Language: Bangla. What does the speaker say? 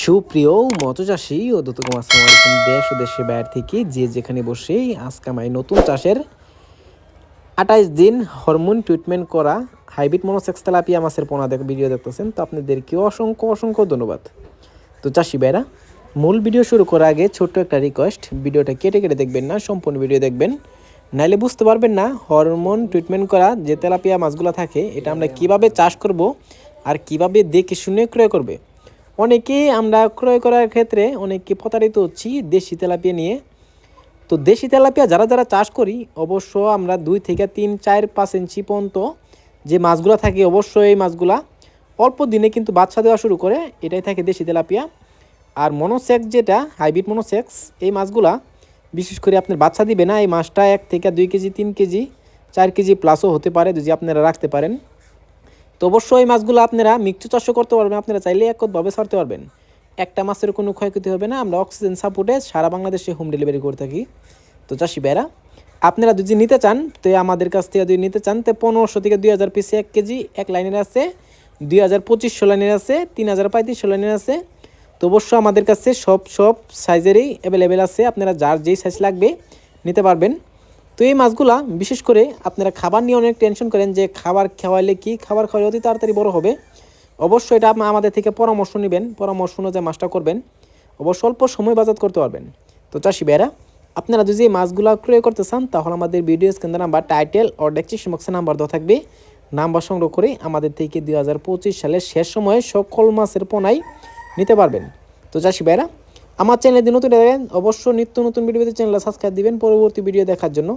সুপ্রিয় মৎস্যচাষী ও দর্শক আসসালামু আলাইকুম। দেশ ও দেশের বাইরে থেকে যে যেখানে বসে আজকে আমি নতুন চাষের 28 দিন হরমোন ট্রিটমেন্ট করা হাইব্রিড মনোসেক্স তেলাপিয়া মাছের পোনা ভিডিও দেখতেছেন। তো আপনাদেরকে অসংখ্য ধন্যবাদ। তো চাষি ভাইরা, মূল ভিডিও শুরু করার আগে ছোট্ট একটা রিকোয়েস্ট, ভিডিওটা কেটে দেখবেন না, সম্পূর্ণ ভিডিও দেখবেন, নাইলে বুঝতে পারবেন না হরমোন ট্রিটমেন্ট করা যে তেলাপিয়া মাছগুলো থাকে এটা আমরা কিভাবে চাষ করব আর কিভাবে দেখে শুনে ক্রয় করবে। অনেকেই আমরা ক্রয় করার ক্ষেত্রে অনেকে প্রতারিত হচ্ছি দেশি তেলাপিয়া নিয়ে। তো দেশি তেলাপিয়া যারা চাষ করি অবশ্য আমরা 2 থেকে 3, 4, 5 ইঞ্চি পর্যন্ত যে মাছগুলো থাকে অবশ্যই এই মাছগুলা অল্প দিনে কিন্তু বাচ্চা দেওয়া শুরু করে, এটাই থাকে দেশি তেলাপিয়া। আর মনোসেক্স যেটা হাইব্রিড মনোসেক্স, এই মাছগুলা বিশেষ করে আপনার বাচ্চা দিবে না। এই মাছটা 1 থেকে 2 কেজি, 3 কেজি, 4 কেজি প্লাসও হতে পারে যদি আপনারা রাখতে পারেন। তো অবশ্যই এই মাছগুলো আপনারা মিক্সড চাষও করতে পারবেন, আপনারা চাইলে একভাবে ছাড়তে পারবেন, একটা মাছের কোনো ক্ষয়ক্ষতি হবে না। আমরা অক্সিজেন সাপোর্টে সারা বাংলাদেশে হোম ডেলিভারি করে থাকি। তো চাষি ভাইরা, আপনারা যদি নিতে চান তো আমাদের কাছ থেকে যদি নিতে চান তো 1500 থেকে 2000 পিসে 1 কেজি এক লাইনের আছে, 2200 লাইনের আছে, 3035 লাইনের আছে। তো অবশ্যই আমাদের কাছে সব সাইজেরই অ্যাভেলেবেল আছে, আপনারা যার যেই সাইজ লাগবে নিতে পারবেন। তো এই মাছগুলা বিশেষ করে আপনারা খাবার নিয়ে অনেক টেনশন করেন যে খাবার খাওয়াইলে কি খাবার খাওয়ালে অতি তাড়াতাড়ি বড় হবে। অবশ্যই এটা আমাদের থেকে পরামর্শ নেবেন, পরামর্শ অনুযায়ী মাছটা করবেন, অবশ্য অল্প সময় বাজার করতে পারবেন। তো চাষি ভাইরা, আপনারা যদি এই মাছগুলো ক্রয় করতে চান তাহলে আমাদের ভিডিও স্ক্রিনে নাম্বার, টাইটেল ও ডেসক্রিপশন বক্সে নাম্বার দেওয়া থাকবে, নাম্বার সংগ্রহ করে আমাদের থেকে 2025 সালের শেষ সময়ে সকল মাছের পোনাই নিতে পারবেন। তো চাষি ভাইরা, আমার চ্যানেলে নতুন দেখেন অবশ্যই নিত্য নতুন ভিডিও পেতে চ্যানেলটা সাবস্ক্রাইব দিবেন পরবর্তী ভিডিও দেখার জন্য।